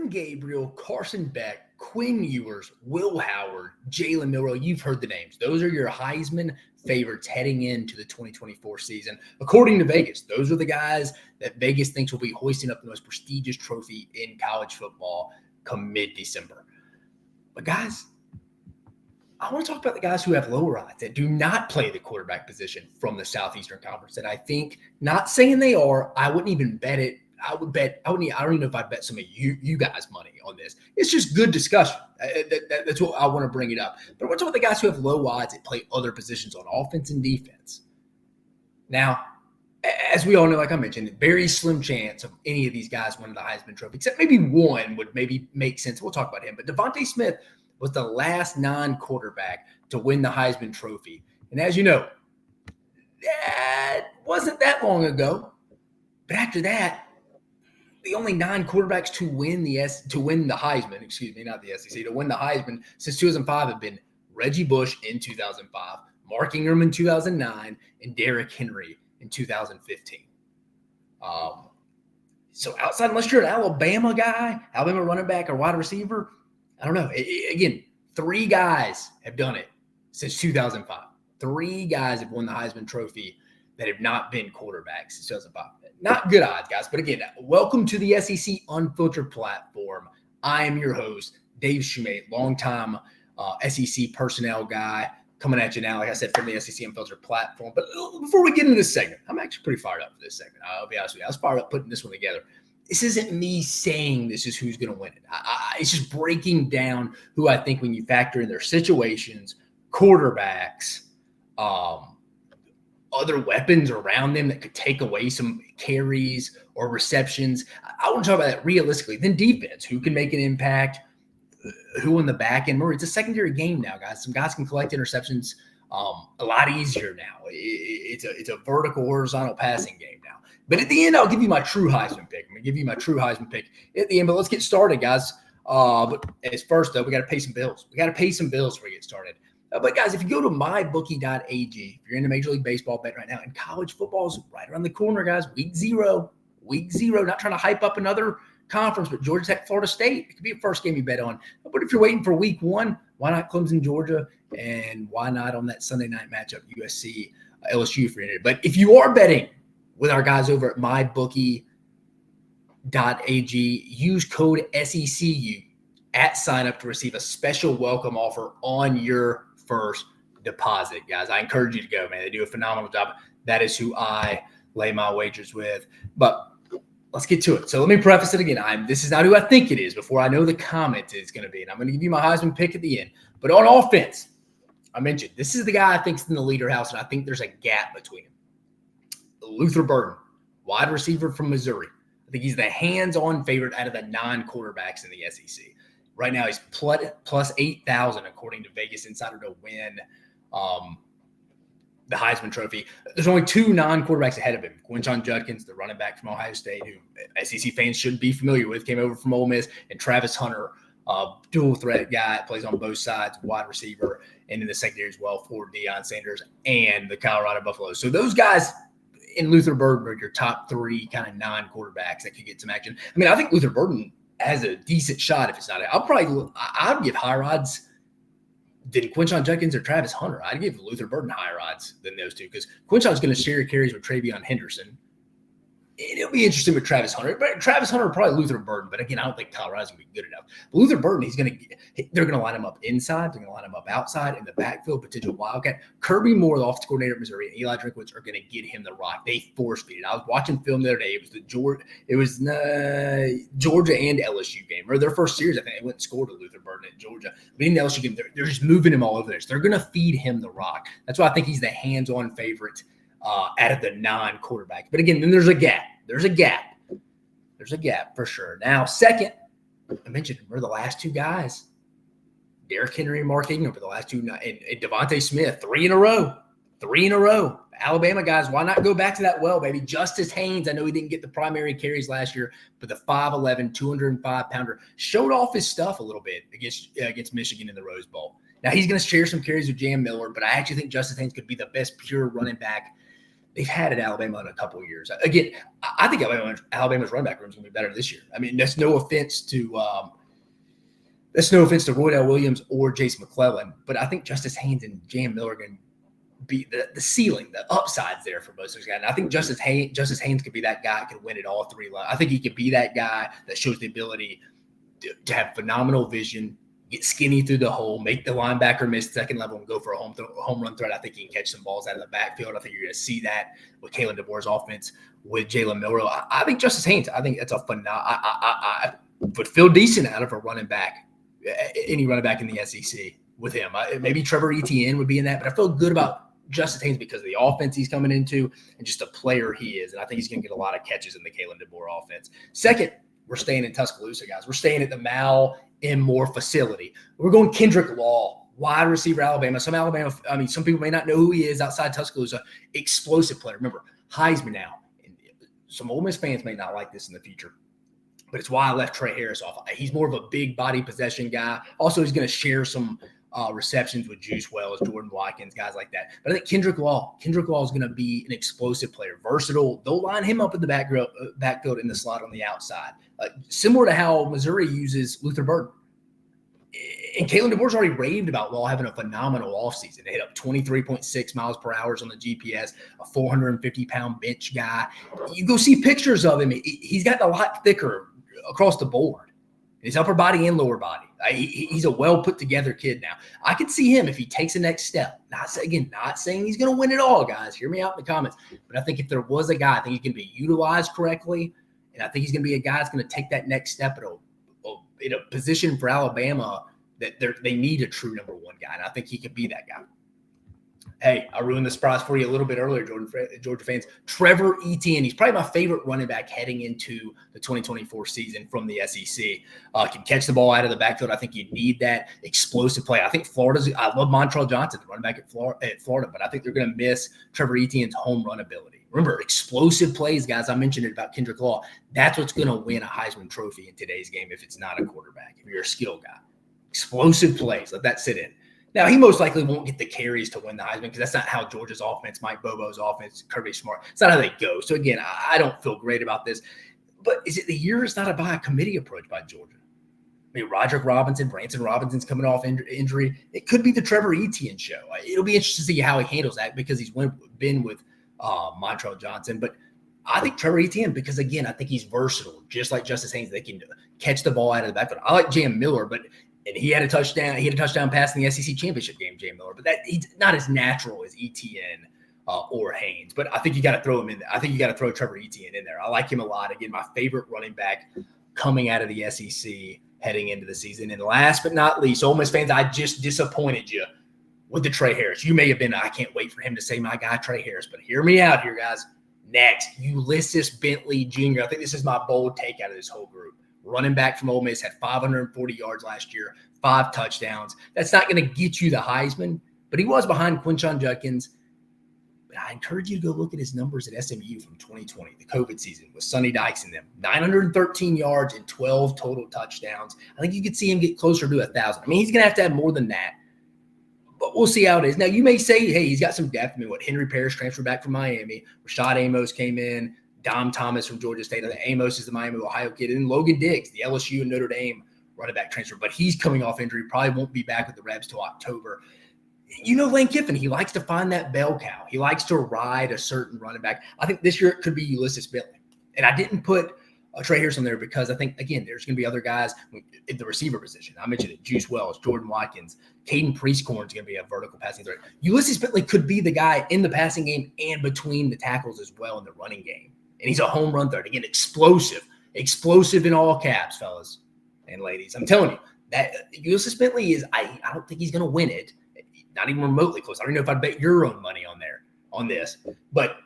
Dylan Gabriel, Carson Beck, Quinn Ewers, Will Howard, Jalen Milroe. You've heard the names. Those are your Heisman favorites heading into the 2024 season. According to Vegas, those are the guys that Vegas thinks will be hoisting up the most prestigious trophy in college football come mid-December. But guys, I want to talk about the guys who have lower odds that do not play the quarterback position from the Southeastern Conference. That I think, not saying they are, I wouldn't even bet it. I don't even know if I'd bet some of you guys money on this. It's just good discussion. That's what I want to bring it up. But I want to talk about the guys who have low odds that play other positions on offense and defense. Now, as we all know, like I mentioned, very slim chance of any of these guys winning the Heisman Trophy, except maybe one would maybe make sense. We'll talk about him. But Devontae Smith was the last non-quarterback to win the Heisman Trophy. And as you know, that wasn't that long ago. But after that, the only 9 quarterbacks to win the Heisman, not the SEC, to win the Heisman since 2005 have been Reggie Bush in 2005, Mark Ingram in 2009, and Derrick Henry in 2015. So outside, unless you're an Alabama guy, Alabama running back or wide receiver, I don't know. Again, 3 guys have done it since 2005. 3 guys have won the Heisman Trophy that have not been quarterbacks since 2005. Not good odds, guys. But again, welcome to the SEC Unfiltered platform. I am your host, Dave Shumate, longtime SEC personnel guy, coming at you now, like I said, from the SEC Unfiltered platform. But before we get into this segment, I'm actually pretty fired up for this segment. I'll be honest with you. I was fired up putting this one together. This isn't me saying this is who's going to win it. It's just breaking down who I think when you factor in their situations, quarterbacks, other weapons around them that could take away some carries or receptions. I want to talk about that realistically. Then defense, who can make an impact, who on the back end. Remember, it's a secondary game now, guys. Some guys can collect interceptions a lot easier now. It's a vertical, horizontal passing game now. But at the end, I'll give you my true Heisman pick. I'm going to give you my true Heisman pick at the end. But let's get started, guys. But as first, though, we got to pay some bills. We got to pay some bills before we get started. But, guys, if you go to MYBOOKIE.ag, if you're into Major League Baseball bet right now, and college football is right around the corner, guys, week zero, not trying to hype up another conference, but Georgia Tech, Florida State, it could be a first game you bet on. But if you're waiting for week 1, why not Clemson, Georgia, and why not on that Sunday night matchup, USC, LSU for it. But if you are betting with our guys over at MYBOOKIE.ag, use code SECU at sign up to receive a special welcome offer on your first deposit, guys. I encourage you to go, man. They do a phenomenal job. That is who I lay my wagers with. But let's get to it. So let me preface it again. This is not who I think it is before I know the comment is going to be. And I'm going to give you my Heisman pick at the end. But on offense, I mentioned this is the guy I think's in the leader house, and I think there's a gap between him. Luther Burden, wide receiver from Missouri. I think he's the hands-on favorite out of the 9 quarterbacks in the SEC. Right now, he's plus 8,000, according to Vegas Insider, to win the Heisman Trophy. There's only 2 non-quarterbacks ahead of him. Quinshon Judkins, the running back from Ohio State, who SEC fans should be familiar with, came over from Ole Miss, and Travis Hunter, dual threat guy, plays on both sides, wide receiver, and in the secondary as well for Deion Sanders and the Colorado Buffaloes. So those guys in Luther Burden are your top 3 kind of non-quarterbacks that could get some action. I mean, I think Luther Burden has a decent shot if it's not. I'd give higher odds than Quinshon Judkins or Travis Hunter. I'd give Luther Burden higher odds than those 2 because Quinshon's going to share carries with Travion Henderson. And it'll be interesting with Travis Hunter. But Travis Hunter, probably Luther Burden. But again, I don't think Colorado's going to be good enough. But Luther Burden, they're going to line him up inside. They're going to line him up outside in the backfield, potential wildcat. Kirby Moore, the offensive coordinator at Missouri, and Eli Drinkwitz are going to get him the rock. They force-feed it. I was watching film the other day. It was the Georgia and LSU game. Or their first series, I think they went and scored to Luther Burden at Georgia. But in the LSU game, they're just moving him all over there. So they're going to feed him the rock. That's why I think he's the hands-on favorite out of the 9 quarterbacks. But again, then there's a gap. There's a gap for sure. Now, second, I mentioned we're the last 2 guys. Derrick Henry and Mark Ingram for the last 2, and Devontae Smith, 3 in a row. Alabama guys, why not go back to that well, baby? Justice Haynes, I know he didn't get the primary carries last year, but the 5'11", 205-pounder showed off his stuff a little bit against Michigan in the Rose Bowl. Now, he's going to share some carries with Jam Miller, but I actually think Justice Haynes could be the best pure running back they've had at Alabama in a couple of years. Again, I think Alabama's running back room is going to be better this year. I mean, that's no offense to Roydell Williams or Jason McClellan, but I think Justice Haynes and Jam Miller are going to be the ceiling, the upsides there for most of those guys. And I think Justice Haynes could be that guy that can win at all three levels. I think he could be that guy that shows the ability to have phenomenal vision, get skinny through the hole, make the linebacker miss second level and go for a home run threat. I think he can catch some balls out of the backfield. I think you're going to see that with Kalen DeBoer's offense with Jalen Milroe. I think Justice Haynes, I think that's a I would feel decent out of a running back, any running back in the SEC with him. Maybe Trevor Etienne would be in that, but I feel good about Justice Haynes because of the offense he's coming into and just the player he is. And I think he's going to get a lot of catches in the Kalen DeBoer offense. Second, we're staying in Tuscaloosa, guys. We're staying at the Mal M. Moore facility. We're going Kendrick Law, wide receiver, Alabama. Some people may not know who he is outside Tuscaloosa. Explosive player. Remember, Heisman now. And some Ole Miss fans may not like this in the future, but it's why I left Trey Harris off. He's more of a big body possession guy. Also, he's going to share some receptions with Juice Wells, Jordan Watkins, guys like that. But I think Kendrick Law is going to be an explosive player, versatile. They'll line him up in the backfield in the slot on the outside, similar to how Missouri uses Luther Burden. And Kalen DeBoer's already raved about Law having a phenomenal offseason. They hit up 23.6 miles per hour on the GPS, a 450-pound bench guy. You go see pictures of him. He's gotten a lot thicker across the board. His upper body and lower body. He's a well put together kid now. I could see him if he takes the next step. Not saying he's going to win it all, guys. Hear me out in the comments. But I think if there was a guy, I think he can be utilized correctly. And I think he's going to be a guy that's going to take that next step in a position for Alabama that they need a true number one guy. And I think he could be that guy. Hey, I ruined the surprise for you a little bit earlier, Georgia fans. Trevor Etienne, he's probably my favorite running back heading into the 2024 season from the SEC. Can catch the ball out of the backfield. I think you need that explosive play. I think I love Montrell Johnson, the running back at Florida, but I think they're going to miss Trevor Etienne's home run ability. Remember, explosive plays, guys. I mentioned it about Kendrick Law. That's what's going to win a Heisman Trophy in today's game if it's not a quarterback, if you're a skill guy. Explosive plays. Let that sit in. Now, he most likely won't get the carries to win the Heisman because that's not how Georgia's offense, Mike Bobo's offense, Kirby Smart. It's not how they go. So, again, I don't feel great about this. But is it the year it's not by a committee approach by Georgia? I mean, Roderick Robinson, Branson Robinson's coming off injury. It could be the Trevor Etienne show. It'll be interesting to see how he handles that because he's been with Montrell Johnson. But I think Trevor Etienne, because, again, I think he's versatile, just like Justice Haynes. They can catch the ball out of the backfield. I like Jam Miller, but – and he had a touchdown. He had a touchdown pass in the SEC championship game, Jay Miller. But he's not as natural as Etienne or Haynes. But I think you got to throw him in there. I think you got to throw Trevor Etienne in there. I like him a lot. Again, my favorite running back coming out of the SEC heading into the season. And last but not least, Ole Miss fans, I just disappointed you with the Trey Harris. You may have been, I can't wait for him to say my guy Trey Harris. But hear me out here, guys. Next, Ulysses Bentley Jr. I think this is my bold take out of this whole group. Running back from Ole Miss, had 540 yards last year, 5 touchdowns. That's not going to get you the Heisman, but he was behind Quinshon Judkins. But I encourage you to go look at his numbers at SMU from 2020, the COVID season, with Sonny Dykes in them. 913 yards and 12 total touchdowns. I think you could see him get closer to 1,000. I mean, he's going to have more than that. But we'll see how it is. Now, you may say, hey, he's got some depth. I mean, Henry Parrish transferred back from Miami. Rashad Amos came in. Dom Thomas from Georgia State. Amos is the Miami, Ohio kid. And Logan Diggs, the LSU and Notre Dame running back transfer. But he's coming off injury. Probably won't be back with the Rebs till October. You know Lane Kiffin, he likes to find that bell cow. He likes to ride a certain running back. I think this year it could be Ulysses Bentley. And I didn't put Trey Harris on there because I think, again, there's going to be other guys in the receiver position. I mentioned it. Juice Wells, Jordan Watkins, Caden Priestcorn is going to be a vertical passing threat. Ulysses Bentley could be the guy in the passing game and between the tackles as well in the running game. And he's a home run threat. Again, explosive in all caps, fellas and ladies. I'm telling you, that Ulysses Bentley is, I don't think he's going to win it. Not even remotely close. I don't know if I'd bet your own money on this. But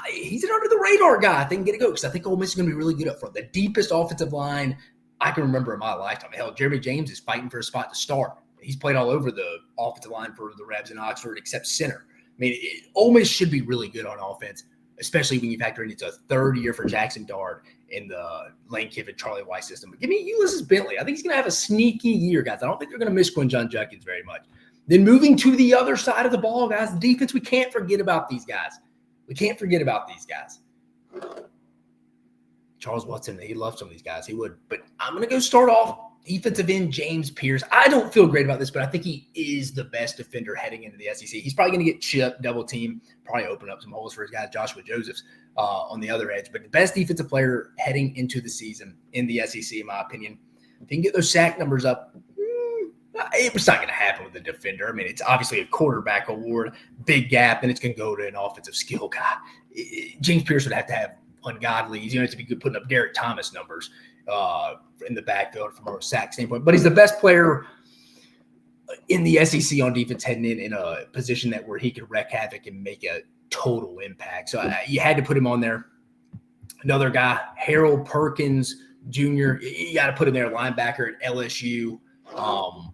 he's an under-the-radar guy. I think get it go because I think Ole Miss is going to be really good up front. The deepest offensive line I can remember in my lifetime. Hell, Jeremy James is fighting for a spot to start. He's played all over the offensive line for the Rebs in Oxford except center. I mean, Ole Miss should be really good on offense, especially when you factor in it's a third year for Jackson Dart in the Lane Kiffin, Charlie Weiss system. But give me Ulysses Bentley. I think he's going to have a sneaky year, guys. I don't think they're going to miss Quinshon Judkins very much. Then moving to the other side of the ball, guys, the defense, we can't forget about these guys. We can't forget about these guys. Charles Woodson, he loves some of these guys. He would. But I'm going to go start off defensive end James Pierce. I don't feel great about this, but I think he is the best defender heading into the SEC. He's probably going to get chipped, double team, probably open up some holes for his guy, Joshua Josephs, on the other edge. But the best defensive player heading into the season in the SEC, in my opinion. If he can get those sack numbers up, it's not going to happen with a defender. I mean, it's obviously a quarterback award, big gap, and it's going to go to an offensive skill guy. James Pierce would have to have ungodly. He's going to have to be good putting up Derek Thomas numbers in the backfield from a sack standpoint. But he's the best player in the SEC on defense heading in a position that where he could wreak havoc and make a total impact. So you had to put him on there. Another guy, Harold Perkins Jr., you got to put him there, linebacker at LSU.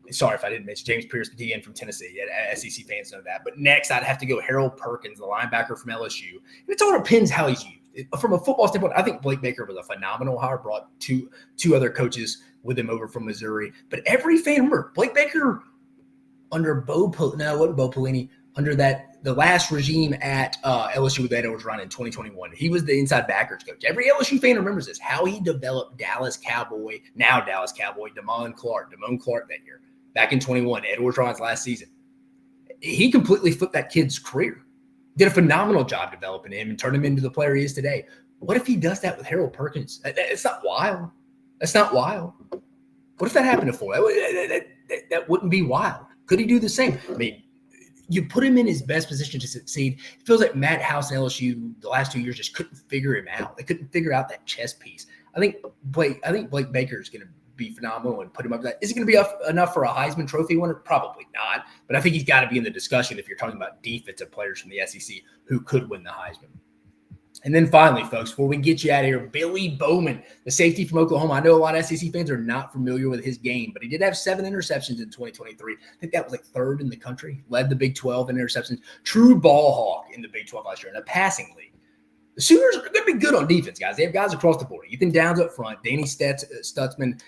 Sorry if I didn't mention James Pierce, the DN from Tennessee. SEC fans know that. But next, I'd have to go Harold Perkins, the linebacker from LSU. And it all depends how he's used. From a football standpoint, I think Blake Baker was a phenomenal hire, brought two other coaches with him over from Missouri. But every fan, remember, Blake Baker under Pelini, under the last regime at LSU that was running in 2021. He was the inside backers coach. Every LSU fan remembers this, how he developed Dallas Cowboy Damone Clark that year. Back in 21, Ed Orgeron's last season. He completely flipped that kid's career. Did a phenomenal job developing him and turned him into the player he is today. What if he does that with Harold Perkins? It's not wild. That's not wild. What if that happened to Floyd? That wouldn't be wild. Could he do the same? I mean, you put him in his best position to succeed. It feels like Matt House and LSU the last 2 years just couldn't figure him out. They couldn't figure out that chess piece. I think Blake Baker is going to be phenomenal and put him up to that. Is it going to be enough for a Heisman Trophy winner? Probably not. But I think he's got to be in the discussion if you're talking about defensive players from the SEC who could win the Heisman. And then finally, folks, before we get you out of here, Billy Bowman, the safety from Oklahoma. I know a lot of SEC fans are not familiar with his game, but he did have 7 interceptions in 2023. I think that was like 3rd in the country, led the Big 12 in interceptions. True ball hawk in the Big 12 last year in a passing league. The Sooners are going to be good on defense, guys. They have guys across the board. Ethan Downs up front, Danny Stutzman,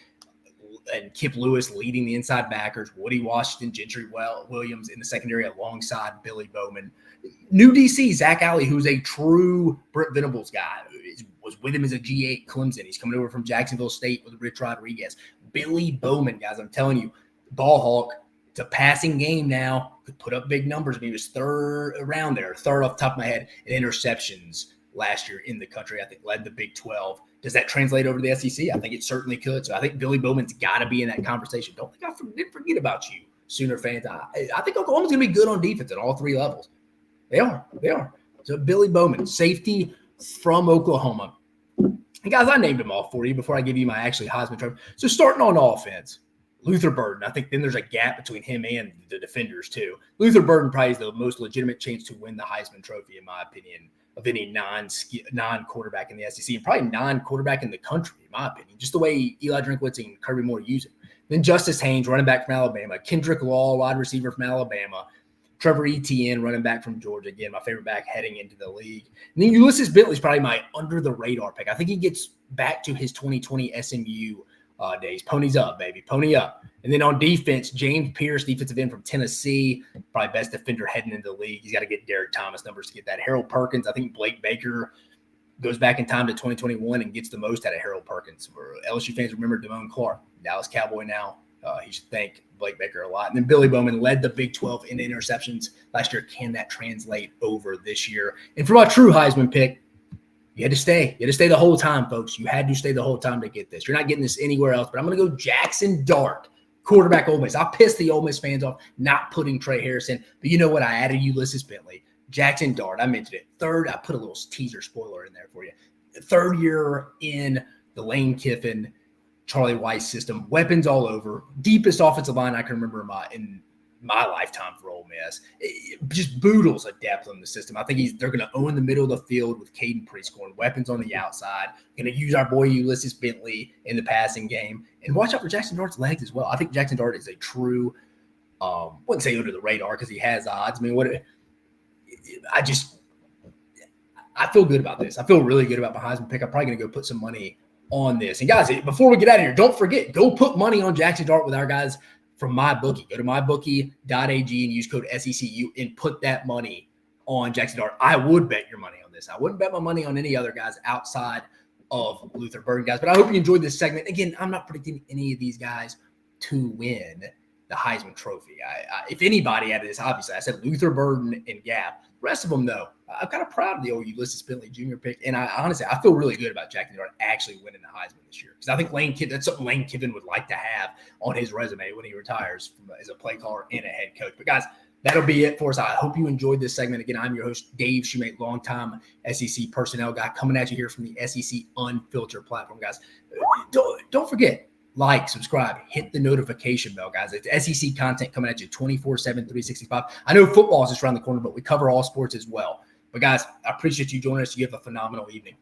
and Kip Lewis leading the inside backers, Woody Washington, Gentry Williams in the secondary alongside Billy Bowman. New DC, Zach Alley, who's a true Brent Venables guy, was with him as a G8 Clemson. He's coming over from Jacksonville State with Rich Rodriguez. Billy Bowman, guys, I'm telling you, ball hawk. It's a passing game now. Could put up big numbers. I mean, he was third off the top of my head in interceptions last year in the country. I think led the Big 12. Does that translate over to the SEC? I think it certainly could. So I think Billy Bowman's got to be in that conversation. Don't think I didn't forget about you, Sooner fans. I think Oklahoma's going to be good on defense at all 3 levels. They are. So Billy Bowman, safety from Oklahoma. And guys, I named them all for you before I give you my actually Heisman Trophy. So starting on offense, Luther Burden. I think then there's a gap between him and the defenders too. Luther Burden probably is the most legitimate chance to win the Heisman Trophy, in my opinion, of any non-quarterback in the SEC, and probably non-quarterback in the country, in my opinion, just the way Eli Drinkwitz and Kirby Moore use him. Then Justice Haynes, running back from Alabama. Kendrick Law, wide receiver from Alabama. Trevor Etienne, running back from Georgia. Again, my favorite back heading into the league. And then Ulysses Bentley's probably my under-the-radar pick. I think he gets back to his 2020 SMU days. Ponies up, baby. Pony up. And then on defense, James Pierce, defensive end from Tennessee, probably best defender heading into the league. He's got to get Derek Thomas numbers to get that. Harold Perkins, I think Blake Baker goes back in time to 2021 and gets the most out of Harold Perkins. Where LSU fans remember Damone Clark, Dallas Cowboy now. He should thank Blake Baker a lot. And then Billy Bowman led the Big 12 in interceptions last year. Can that translate over this year? And for my true Heisman pick, you had to stay. You had to stay the whole time, folks. You had to stay the whole time to get this. You're not getting this anywhere else. But I'm going to go Jackson Dart, quarterback Ole Miss. I pissed the Ole Miss fans off not putting Trey Harrison. But you know what? I added Ulysses Bentley. Jackson Dart, I mentioned it. Third, I put a little teaser spoiler in there for you. 3rd year in the Lane Kiffin, Charlie Weiss system. Weapons all over. Deepest offensive line I can remember in my lifetime for Ole Miss. Just boodles of depth on the system. I think they're going to own the middle of the field with Caden Prescorn, weapons on the outside. Going to use our boy Ulysses Bentley in the passing game. And watch out for Jackson Dart's legs as well. I think Jackson Dart is a true, wouldn't say under the radar because he has odds. I mean, I feel good about this. I feel really good about my Heisman pick. I'm probably going to go put some money on this. And guys, before we get out of here, don't forget, go put money on Jackson Dart with our guys from MyBookie. Go to mybookie.ag and use code SECU and put that money on Jackson Dart. I would bet your money on this. I wouldn't bet my money on any other guys outside of Luther Burden, guys. But I hope you enjoyed this segment. Again, I'm not predicting any of these guys to win the Heisman Trophy. If anybody out of this, obviously, I said Luther Burden and Gap. The rest of them, though, I'm kind of proud of the old Ulysses Bentley Jr. pick. And honestly, I feel really good about Jackson Dart actually winning the Heisman this year. Because I think that's something Lane Kiffin would like to have on his resume when he retires as a play caller and a head coach. But guys, that'll be it for us. I hope you enjoyed this segment. Again, I'm your host, Dave Shumate, longtime SEC personnel guy, coming at you here from the SEC Unfiltered platform, guys. Don't forget, like, subscribe, hit the notification bell, guys. It's SEC content coming at you 24/7, 365. I know football is just around the corner, but we cover all sports as well. But, guys, I appreciate you joining us. You have a phenomenal evening.